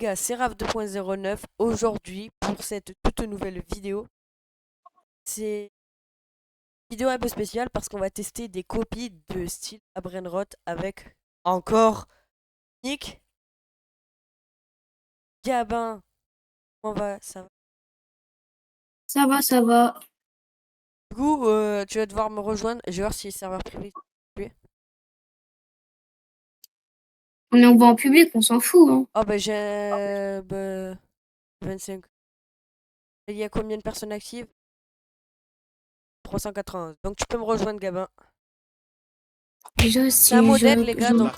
gars, c'est Raph 2.09 aujourd'hui pour cette toute nouvelle vidéo. C'est une vidéo un peu spéciale parce qu'on va tester des copies de style à Brainrot avec encore Nick, Gabin. Comment va? Ça va? Ça va, ça va. Du coup, tu vas devoir me rejoindre. Je vais voir si le serveur privé. On est en voie en public, on s'en fout, hein. Oh bah j'ai 25. Il y a combien de personnes actives? 380. Donc tu peux me rejoindre, Gabin. Déjà, C'est un si modèle, les gars, donc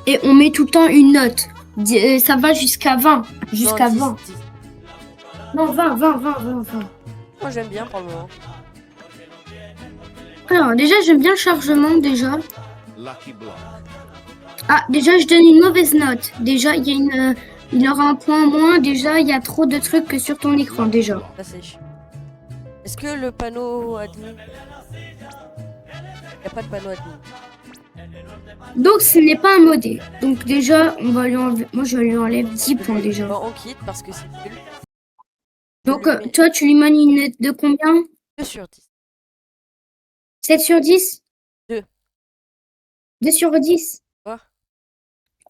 Et on met tout le temps une note. Ça va jusqu'à 20. non, Jusqu'à 10, 20. 10. Non, 20, 20, 20, 20, 20. Moi j'aime bien pour le moment. Alors, déjà, j'aime bien le chargement, déjà. Ah, déjà, je donne une mauvaise note. Déjà, il aura un point en moins. Déjà, il y a trop de trucs que sur ton écran, déjà. Ça c'est chiant. Est-ce que le panneau admin? Il n'y a pas de panneau admin. Donc, ce n'est pas un modé. Donc, déjà, on va lui enlever... Moi, je lui enlève 10 points, déjà. Bon, on quitte parce que c'est nul. Donc, toi, tu lui mets une note de combien? 2 sur 10. 7 sur 10? 2. 2 sur 10? Quoi?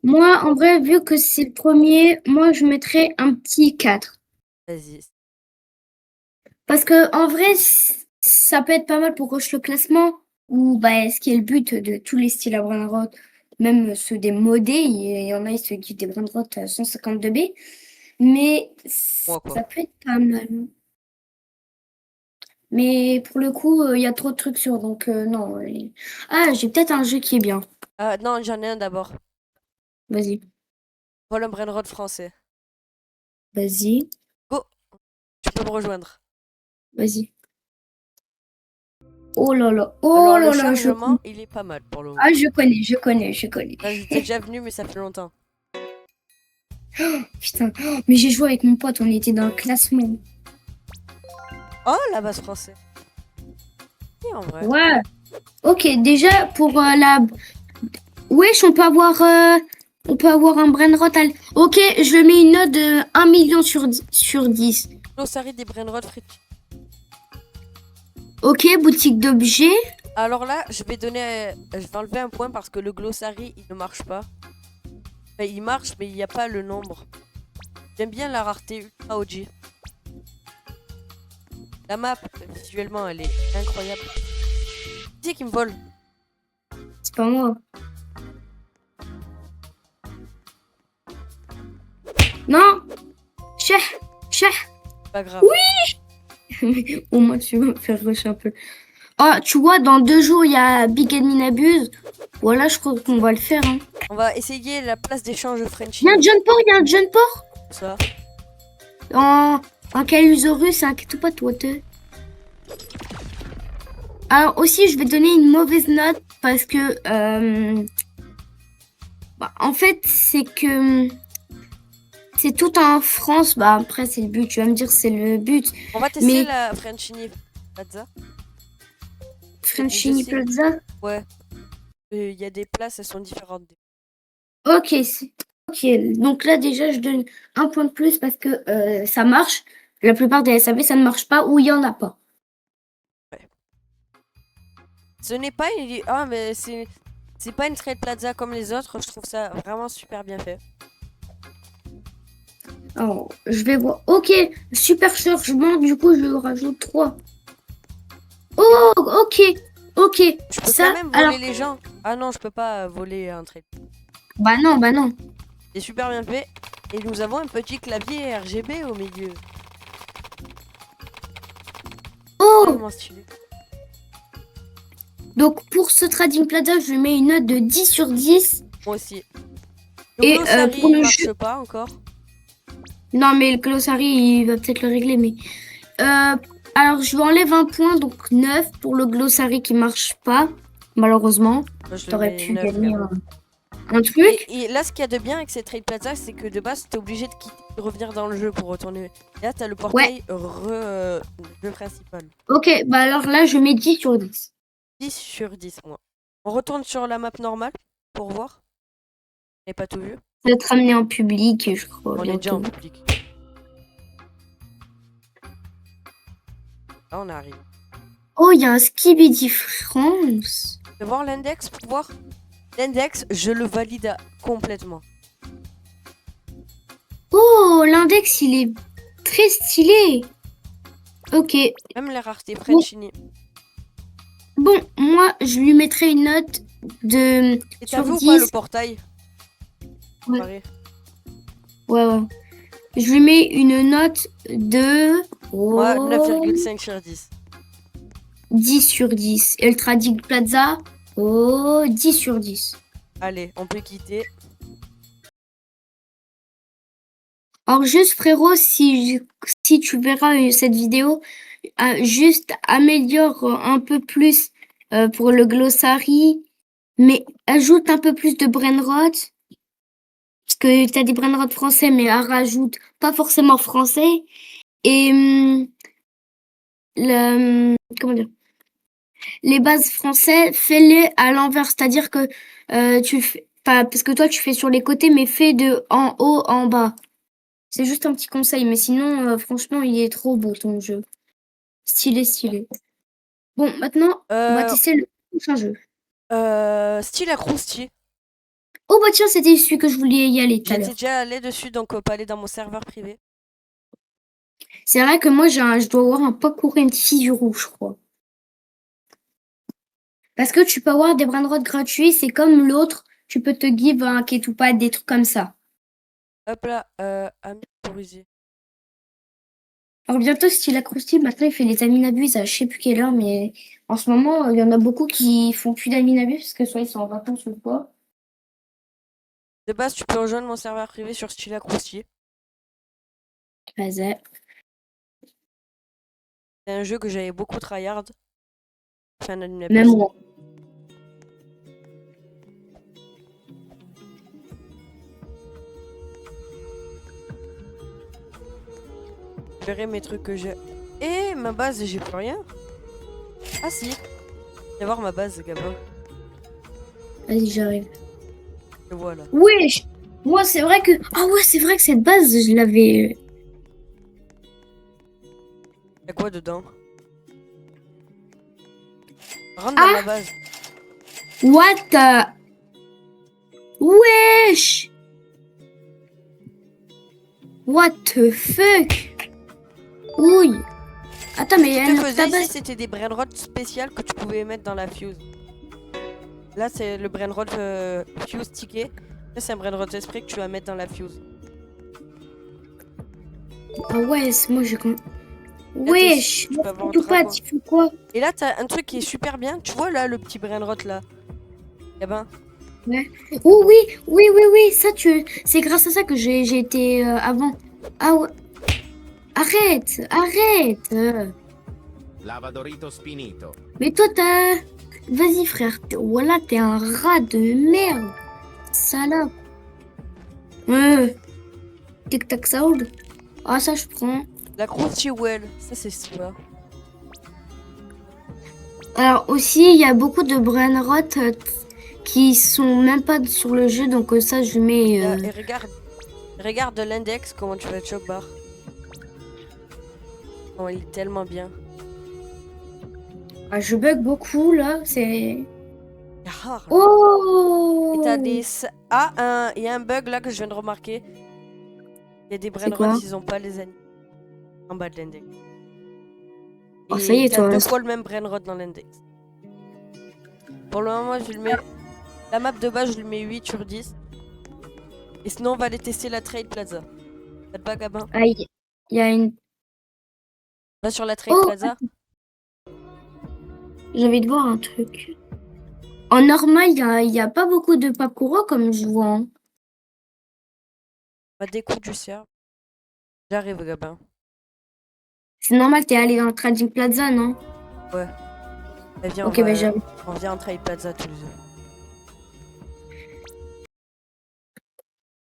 Moi, en vrai, vu que c'est le premier, moi, je mettrais un petit 4. Vas-y. Parce que, en vrai, ça peut être pas mal pour rush le classement, ou bah, ce qui est le but de tous les styles à Brainrot, même ceux des modés, il y en a, ils se guident des Brainrot à 152 B, mais Moi quoi. ça peut être pas mal. Mais pour le coup, il y a trop de trucs sur, donc non. Ah, j'ai peut-être un jeu qui est bien. Ah non, j'en ai un d'abord. Vas-y, Voilà un brainrot français. vas-y, Go! Tu peux me rejoindre. vas-y. Oh Alors le là là, je connais. chargement, il est pas mal pour le moment. Ah, je connais, je connais, je connais. Là, j'étais déjà venu, mais ça fait longtemps. Putain, mais j'ai joué avec mon pote, on était dans le classement. Oh, la base français. Oui, en vrai. Ouais. Ok, déjà pour la. Wesh, on peut avoir un brainrot. Ok, je mets une note de 1 million sur 10. Glossary des brainrot frites. Ok, boutique d'objets. Alors là, je vais enlever un point parce que le glossary, il ne marche pas. Enfin, il marche, mais il n'y a pas le nombre. J'aime bien la rareté ultra OG. La map, visuellement, elle est incroyable. Qui c'est qui me vole? C'est pas moi. Non. Cheh, cheh. Pas grave. Oui. Au moins tu vas me faire rush un peu. Ah, tu vois, dans 2 jours, il y a Big Admin Abuse. Voilà, je crois qu'on va le faire. Hein. On va essayer la place d'échange Frenchy. Il y a un John Port, il y a un John Port. Ça. En Calusaurus, un Ketupatwater. Alors aussi, je vais donner une mauvaise note parce que, en fait, c'est que c'est tout en France. Bah après, c'est le but. Tu vas me dire, c'est le but. On va tester la Frenchini Plaza. Frenchini Plaza. Ouais. Il y a des places, elles sont différentes. Ok, ok. Donc là, déjà, je donne un point de plus parce que ça marche. La plupart des SAV, ça ne marche pas ou il y en a pas. Ouais. Ce n'est pas une... Ah, mais c'est pas une trade plaza comme les autres. Je trouve ça vraiment super bien fait. Alors, je vais voir. Ok, super chargement. Du coup, je rajoute 3. Oh, ok, ok. Je peux Ça, quand même voler les gens. Ah non, je peux pas voler un trade. Bah non, bah non. C'est super bien fait. Et nous avons un petit clavier RGB au milieu. Oh! Tellement stylé. Donc pour ce Trading Plaza, je lui mets une note de 10 sur 10. Moi aussi. Le Et glossary, pour le il marche jeu... pas encore. Non, mais le Glossary, il va peut-être le régler. Mais alors, je lui enlève un point, donc 9 pour le Glossary qui marche pas, malheureusement. T'aurais pu gagner un truc. Et là, ce qu'il y a de bien avec cette Trade Plaza, c'est que de base, t'es obligé de quitter, de revenir dans le jeu pour retourner. Et là, t'as le portail jeu principal. Ok, bah alors là, je mets 10 sur 10. 10 sur 10, moi. On retourne sur la map normale pour voir. J'ai pas tout vu. va être ramené en public, je crois, On est déjà en bientôt. public. Là, on arrive. Oh, il y a un Skibidi France. Tu veux voir l'index pour voir? L'index, je le valide complètement. Oh, l'index, il est très stylé. Ok. Même les raretés Bon, Frenchini. bon, moi, je lui mettrai une note de Et t'as sur vu ou pas le 10. portail? Ouais, Pareil. ouais. Je lui mets une note de Moi, oh, 9,5 sur 10. 10 sur 10. Ultra Dig Plaza, oh, 10 sur 10. Allez, on peut quitter. Alors juste frérot, si tu verras cette vidéo, juste améliore un peu plus pour le glossary, mais ajoute un peu plus de brainrot, parce que tu as des brainrot français, mais rajoute pas forcément français. Et comment dire, les bases français, fais-les à l'envers, c'est-à-dire que tu fais pas, parce que toi tu fais sur les côtés, mais fais de en haut en bas. C'est juste un petit conseil, mais sinon, franchement, il est trop beau ton jeu. Stylé, stylé. Bon, maintenant, on va Euh, tester le prochain jeu. Style accrousti. Oh bah tiens, c'était celui que je voulais y aller tout à J'étais l'heure. déjà allé dessus, donc pas aller dans mon serveur privé. C'est vrai que moi, je dois avoir un parcours NT rouge, je crois. Parce que tu peux avoir des brainrots gratuits, c'est comme l'autre, tu peux te give un Ketupat, des trucs comme ça. Hop là, ami autorisé. Alors bientôt, style accrousti, maintenant il fait des Aminabus à je sais plus quelle heure, mais en ce moment, il y en a beaucoup qui font plus d'Aminabus parce que soit ils sont en vacances ou quoi. De base, tu peux rejoindre mon serveur privé sur style accrousti. Vas-y. C'est un jeu que j'avais beaucoup tryhard. Enfin, un Même Animabus. moi. Je verrai mes trucs que j'ai. Et ma base, j'ai plus rien. Ah si. Viens voir ma base, Gabin. Vas-y, j'arrive. Et voilà. Wesh! Moi, c'est vrai que. Ah ouais, c'est vrai que cette base, je l'avais. Y'a quoi dedans? Rentre dans ma Ah! base. What the. Wesh! What the fuck? Ouille! Attends, mais Ce elle que a faisais ta ici, base. c'était des brainrots spéciales que tu pouvais mettre dans la fuse. Là, c'est le brainrot fuse ticket. Là, c'est un brainrot esprit que tu vas mettre dans la fuse. Ah ouais, moi, j'ai. Là, Wesh! tu peux avoir un Tout pas, dragon. tu fais quoi? Et là, t'as un truc qui est super bien. Tu vois là, le petit brainrot là. Eh ben, Ouais. Oh oui, oui, ça, c'est grâce à ça que j'ai été avant. Ah ouais. Arrête! Lavadorito spinito. Mais toi, t'as. Vas-y, frère. Voilà, t'es un rat de merde. Salope. Ouais. Tic-tac sound. Ah, ça, je prends. la Crunchy Well. Ça, c'est super. Alors, aussi, il y a beaucoup de brainrot qui sont même pas sur le jeu. Donc, ça, je mets. Et regarde de l'index comment tu vas être choc bar. Oh, il est tellement bien. Ah, je bug beaucoup, là. C'est. C'est rare. Là. Oh! Et t'as des. Ah, il y a un bug là que je viens de remarquer. Il y a des C'est brainrots, quoi? ils ont pas les animaux en bas de l'index. Oh, ça y Et est, t'as toi. deux fois le même brainrot dans l'index. Pour le moment, je le mets. La map de base, je lui mets 8 sur 10. Et sinon, on va aller tester la Trade Plaza. Ça te va, Gabin? Ah, il y a une. Va sur la Trade Oh! Plaza. J'ai envie de voir un truc. En normal, il y a pas beaucoup de Pakuro comme je vois. Hein. On va découvrir du serve. J'arrive, Gabin. C'est normal, t'es allé dans le Trading Plaza, non? Ouais. Bah, viens, Ok, bah j'arrive. on vient en Trade Plaza tous les deux.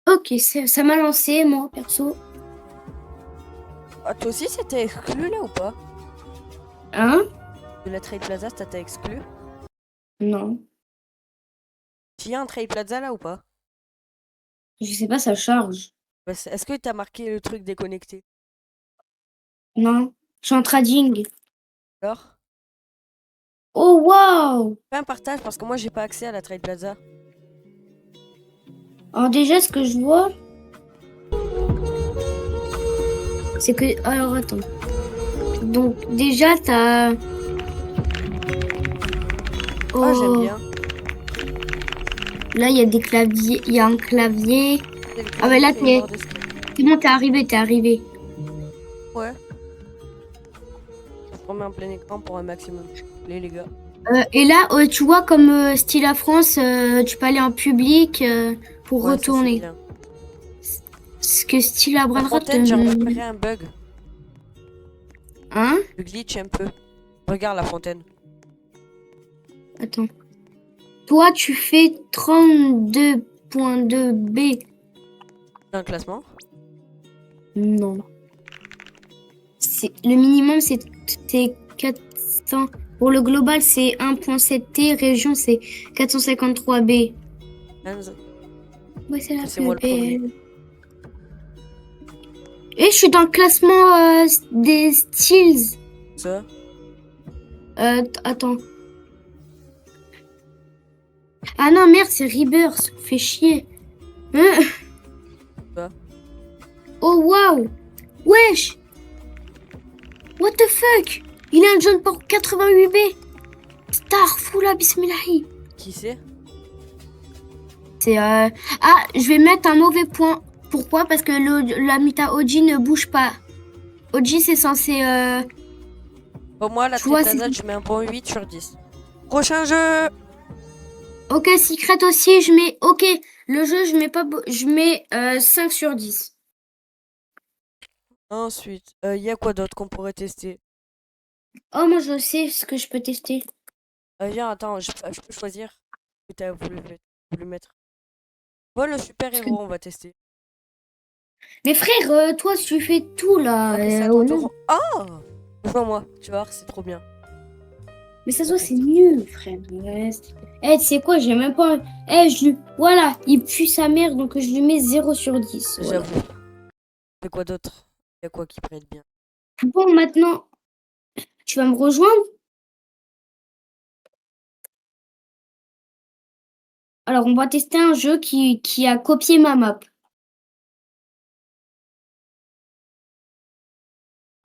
Ok, ça m'a lancé, moi, perso. Ah, toi aussi, c'était exclu là ou pas? Hein? De la Trade Plaza, ça t'a exclu? Non. Tu y a un Trade Plaza là ou pas? Je sais pas, ça charge. Bah, est-ce que t'as marqué le truc déconnecté? Non. Je suis en trading. Alors? Oh, waouh! Fais un partage parce que moi j'ai pas accès à la Trade Plaza. Alors déjà, ce que je vois, c'est que... Alors, attends. Donc, déjà, t'as... Oh, j'aime Oh, bien. là, il y a des claviers. Il y a un clavier. C'est le Ah, mais là, clavier qui est t'es... mort d'escape. C'est bon, t'es arrivé, t'es arrivé. Ouais. Je remets en plein écran pour un maximum. Les gars. Et là, tu vois, comme style à France, tu peux aller en public pour Ouais, ça c'est retourner. bien. Ce que style à La Brainrot... fontaine, j'ai repéré un bug. Hein? Le glitch un peu. Regarde la fontaine. Attends. Toi, tu fais 32.2 B. Dans le classement. Non. Le minimum, c'est 400. Pour le global, c'est 1.7 T. Région, c'est 453 B. 15. Ouais, c'est la C'est moi le premier. PPL. Et je suis dans le classement des styles. Ça. Attends. Ah non, merde, c'est Rebirth. Fait chier. Hein? Quoi? Oh, waouh. Wesh. What the fuck? Il a un John pour 88B. Star, foula, bismillahi. Qui c'est? C'est Ah, je vais mettre un mauvais point. Pourquoi? Parce que la Mita Oji ne bouge pas. Oji, c'est censé... Pour moi, la Tu vois, Trade Plaza, je mets un bon 8 sur 10. Prochain jeu! Ok, Secret aussi, je mets... Ok, le jeu, je mets pas... Je mets 5 sur 10. Ensuite, y a quoi d'autre qu'on pourrait tester? Oh, moi, je sais ce que je peux tester. Viens, attends, je peux choisir ce que tu as voulu mettre. Bon, le super-héros, on va tester. Mais frère, toi, tu fais tout, là. Ok, c'est à ton tour. Oh! Rejoins-moi, tu vas voir, c'est trop bien. Mais ça se voit, c'est nul, frère. Eh, tu sais quoi, j'ai même pas... Eh, Voilà, il pue sa mère, donc je lui mets 0 sur 10. Voilà. J'avoue. C'est quoi d'autre? Y a quoi qui pourrait être bien? Bon, maintenant, tu vas me rejoindre? Alors, on va tester un jeu qui a copié ma map.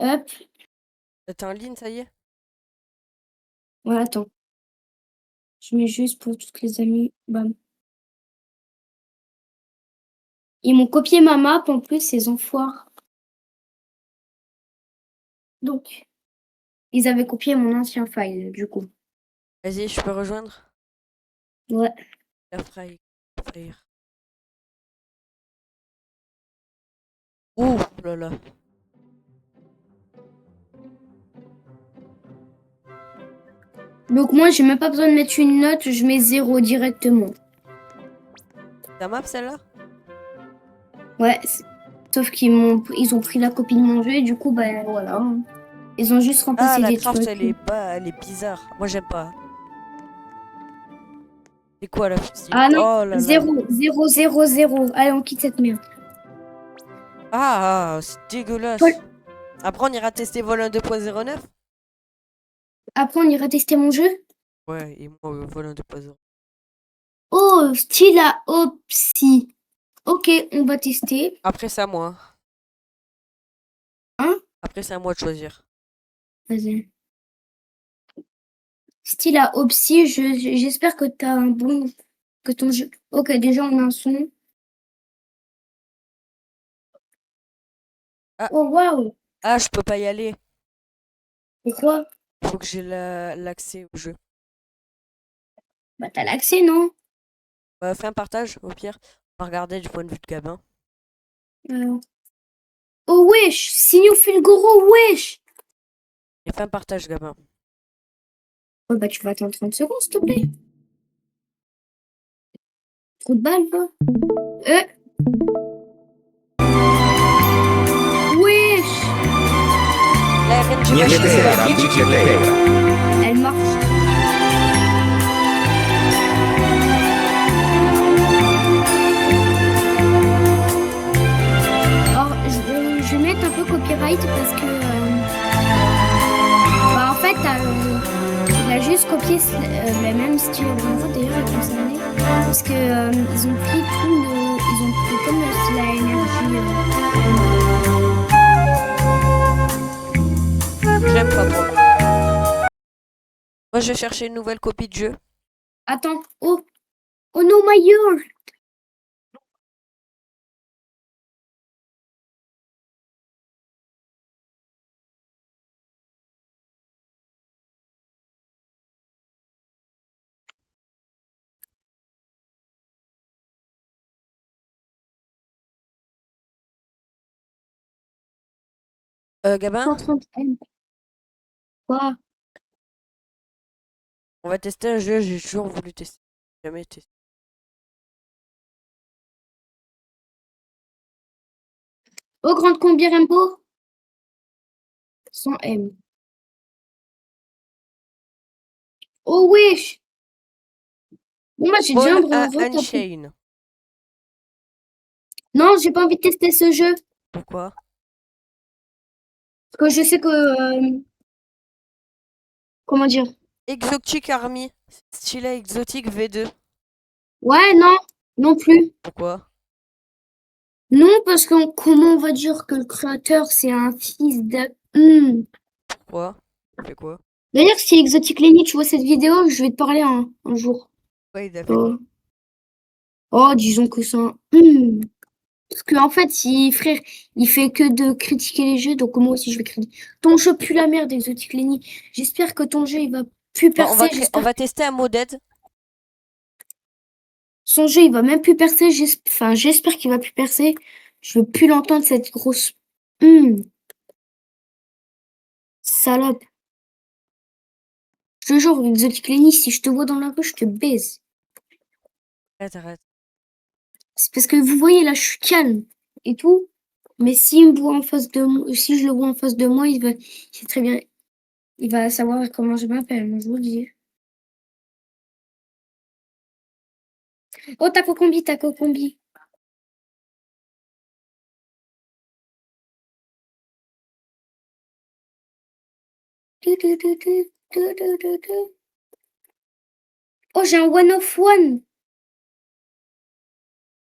Hop, T'es en ligne, ça y est? ouais, attends. Je mets juste pour toutes les amies. Bam. Ils m'ont copié ma map, en plus, ces enfoirés. Donc, ils avaient copié mon ancien file, du coup. Vas-y, je peux rejoindre? Ouais. La frère. Ouh là là. Donc, moi, j'ai même pas besoin de mettre une note, je mets 0 directement. Ta map, celle-là? Ouais, sauf ils ont pris la copie de mon jeu et du coup, ben voilà. Ils ont juste Ah, remplacé la des craft, trucs. elle est bizarre. Moi, j'aime pas. C'est quoi la fusil? Ah non, Oh là là. 0, 0, 0, 0. Allez, on quitte cette merde. Ah, c'est dégueulasse. Paul. Après, on ira tester Vol 1 2.09. Après, on ira tester mon jeu. Ouais, et moi, Vol 1 2.0. Oh, style à Opsy. Ok, on va tester. Après, c'est à moi. Hein? Après, c'est à moi de choisir. Vas-y. Style à Opsy, j'espère que t'as un bon... Que ton jeu... Ok, déjà, on a un son. Ah. Oh, waouh. Ah, je peux pas y aller. Pourquoi? Faut que j'ai l'accès au jeu. Bah, t'as l'accès, non? Fais un partage, au pire. On va regarder du point de vue de Gabin. Oh, wesh. Signaux Fulgoro, wesh. Et fais un partage, Gabin. Oh, bah, tu vas attendre 30 secondes, s'il te plaît. Trop de balles, quoi. Wesh. La RNG Niente machine, c'est la terra, glitch. dice terra. Elle marche. un peu copyright parce que bah en fait il a juste copié le même style Brainrot, d'ailleurs il est concerné parce que ils ont pris ils ont pris comme la énergie J'aime pas trop. Moi, je vais chercher une nouvelle copie de jeu. Attends, oh no my ear. Gabin, 130 M. Quoi? on va tester un jeu, j'ai toujours voulu tester. Jamais testé. Oh, grande combien Rambo? 100 M. Oh wesh. Bon bah j'ai déjà un Ball à Brainrot après. Unchained. Non, j'ai pas envie de tester ce jeu. Pourquoi? Parce que je sais que comment dire? Exotic Army. Style exotique V2. Ouais, non, non plus. Pourquoi? Non, parce que comment on va dire que le créateur c'est un fils de. Pourquoi? Il fait quoi? D'ailleurs, si Exotic Lenny, tu vois cette vidéo, je vais te parler un jour. Ouais, il a fait quoi? Oh, disons que c'est un. Parce qu'en fait, frère, il fait que de critiquer les jeux, donc moi aussi je vais critiquer. Ton jeu pue la merde, Exotic Lenny. J'espère que ton jeu il va plus Bon, percer. on va tester un moded. Son jeu il va même plus percer. Enfin, j'espère qu'il va plus percer. Je veux plus l'entendre cette grosse. Salope. Je te jure, Exotic Lenny, si je te vois dans la rue, je te baise. Arrête. C'est parce que vous voyez là, je suis calme et tout. Mais s'il me voit en face de moi, si je le vois en face de moi, c'est très bien. Il va savoir comment je m'appelle, moi, je vous le dis. Oh, Taco Combi, Taco Combi. Oh, j'ai un one of one.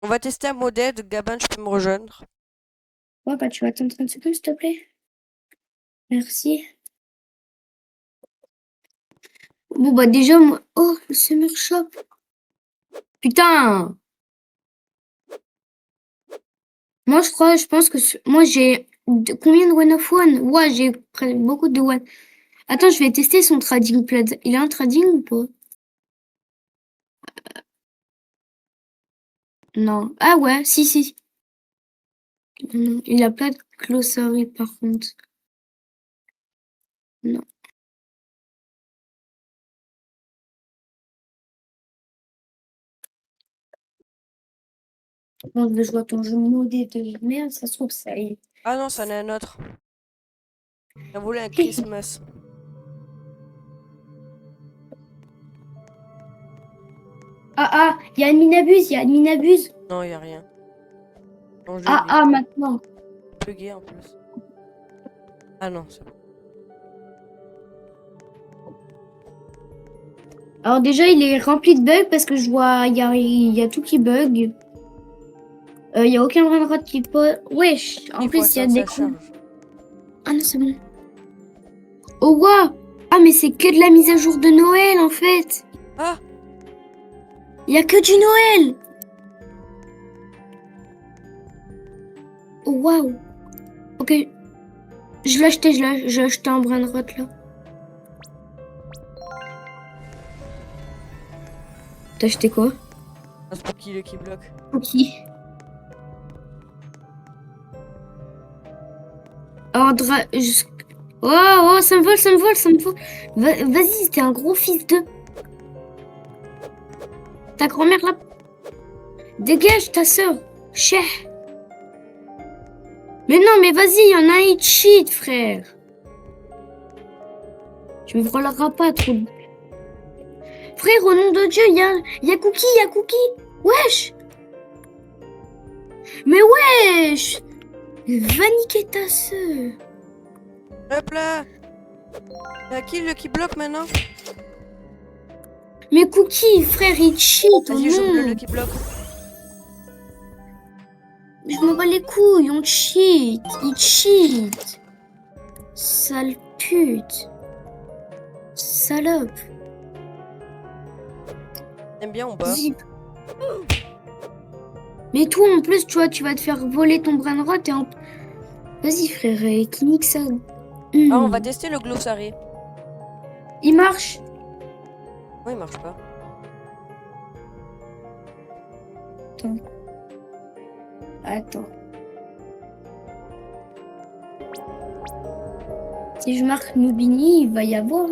On va tester un moded. Gabin, tu peux me rejoindre. Ouais, bah, tu vas attendre 30 secondes, s'il te plaît. Merci. Bon, bah, déjà, moi. Oh, le Summer Shop. Putain. Moi, je pense que. Moi, j'ai. Combien de one of one? Ouais, j'ai beaucoup de one. Attends, je vais tester son trading plaza. Il a un trading ou pas? Non. Ah ouais, si. Non, il a pas de glossarie par contre. Non. Bon, je vois ton jeu modé de merde, ça se trouve, ça y est. Ah non, c'en est un autre. On voulait un Christmas. Ah, il y a Adminabuse, Non, y a rien. Non, je l'ai. Maintenant. Bugué en plus. Ah non, c'est bon. Alors déjà, il est rempli de bugs parce que je vois, il y a tout qui bug. Il y a aucun Brainrot qui peut. Wesh, en plus, il y a des coups. Ah non, c'est bon. Oh, wow. Ah, mais c'est que de la mise à jour de Noël, en fait. Ah! Il y a que du Noël. Oh, waouh. Ok. Je l'ai acheté, j'ai acheté un Brainrot, là. T'as acheté quoi? Un Spooky qui bloque. Ok. Alors, oh, ça me vole. Vas-y, t'es un gros fils de. Ta grand-mère là. Dégage ta sœur. Cheh. Mais non, mais vas-y, y en a un cheat, frère. Tu me voleras pas trop. Frère, au nom de Dieu, y a Cookie, Wesh. Mais wesh. Va niquer ta sœur. Hop là. Qui bloque maintenant? Mais Cookie, frère, il cheat au Vas-y, j'ouvre le monde. Lucky Block. Je m'en bats les couilles, on cheat. Il cheat. Sale pute. Salope. T'aimes bien ou pas? Zip. Mais toi, en plus, tu vois, tu vas te faire voler ton brain rot et en... Vas-y, frère, qui nique ça. Ah, on va tester le glossary. Il marche. Ouais, il marche pas. Attends. Si je marque Noobini, il va y avoir.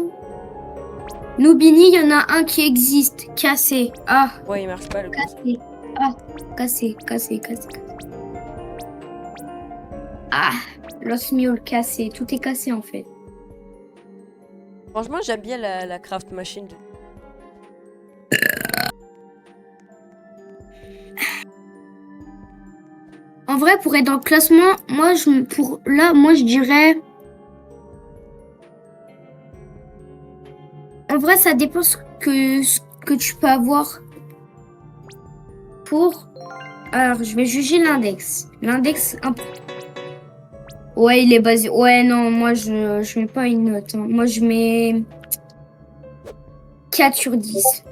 Noobini, il y en a un qui existe. Cassé. Ah, Ouais, il marche pas le glossary. cassé. Ah, cassé, cassé, cassé. Ah, Los Mule cassé. Tout est cassé en fait. Franchement, j'aime bien la craft machine. En vrai, pour être dans le classement, moi, je dirais. En vrai, ça dépend ce que tu peux avoir pour. Alors, je vais juger l'index. L'index. Ouais, il est basé. Ouais, non, moi, je mets pas une note. Hein. Moi, je mets 4 sur 10.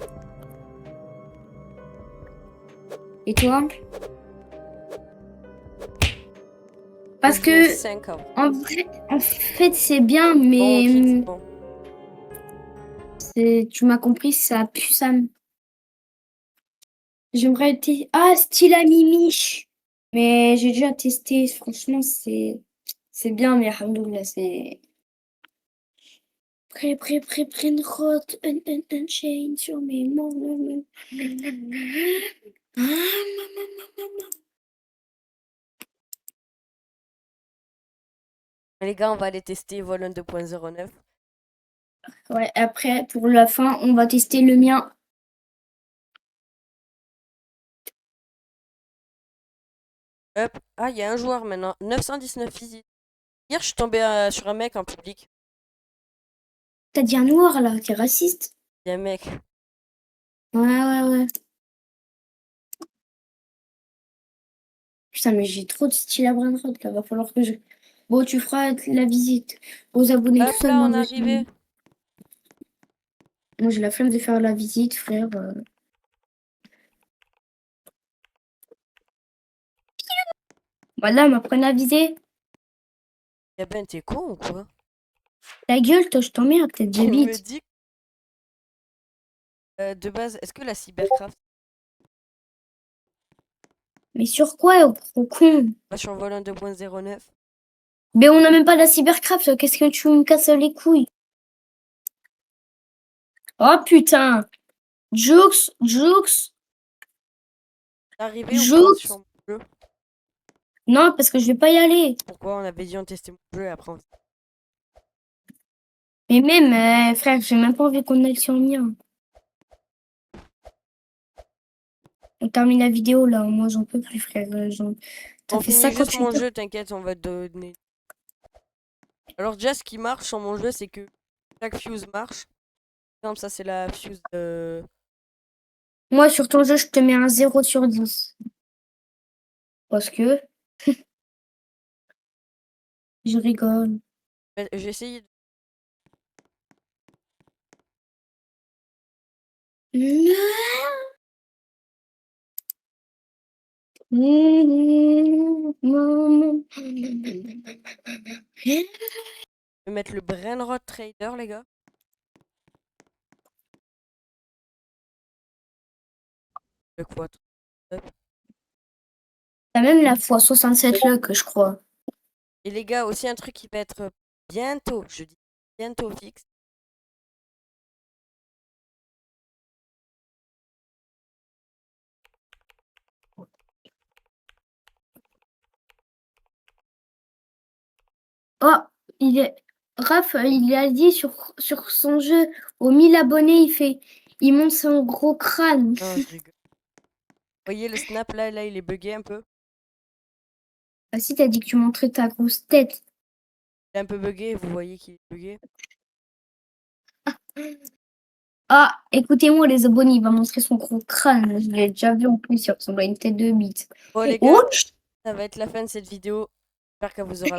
Et toi? Parce Moi, je mets que, 5 ans. en fait, c'est bien, Bon, mais vite, c'est bon. tu m'as compris, ça pue ça. J'aimerais Ah, style à Mimiche. Mais j'ai déjà testé, franchement, c'est bien, mais alhamdoulilah, c'est. Près, une route, un chain sur mes mains. Les gars, on va aller tester Vol 2.09. Ouais, après, pour la fin, on va tester le mien. Hop. Ah, il y a un joueur maintenant. 919 visites. Hier, je suis tombé sur un mec en public. T'as dit un noir, là, t'es raciste. Il y a un mec. Ouais. Putain, mais j'ai trop de style à Brainrod, là, va falloir que je... Bon, tu feras la visite aux abonnés, tout Hop ça. là, Moi, on est arrivé. moi, j'ai la flemme de faire la visite, frère. Voilà, m'apprenne à viser. Eh ben, t'es con ou quoi? Ta gueule, toi, je t'emmerde, peut-être Il me j'habite. dit. De base, est-ce que la cybercraft Mais sur quoi, au con? va sur Vol 2.09? Mais on n'a même pas la cybercraft, qu'est-ce que tu me casses les couilles? Oh putain! Jux! T'es arrivé ou pas sur mon jeu? Non, parce que je vais pas y aller. Pourquoi on avait dit on testait mon jeu et après on... Mais même, frère, j'ai même pas envie qu'on aille sur le mien. On termine la vidéo là, moi j'en peux plus, frère. T'as On fait finit juste 58 mon heures. jeu, t'inquiète, on va te donner. Alors déjà, ce qui marche sur mon jeu, c'est que chaque fuse marche. Par exemple, ça c'est la fuse de... Moi, sur ton jeu, je te mets un 0 sur 10. Parce que je rigole. J'ai essayé de... mettre le Brainrot Trader, les gars. Le quad. T'as même la fois 67 luck, je crois. Et les gars, aussi un truc qui va être bientôt, je dis bientôt fixe. Oh, Raph, il a dit sur son jeu, aux 1000 abonnés, il monte son gros crâne. Non, je rigole. Vous voyez le snap là, il est bugué un peu. Ah si, t'as dit que tu montrais ta grosse tête. Il est un peu bugué, vous voyez qu'il est bugué. Ah, écoutez-moi les abonnés, il va montrer son gros crâne. Je l'ai déjà vu en plus, il ressemble à une tête de bite. Bon les gars, Oh, ça va être la fin de cette vidéo. J'espère qu'elle vous aura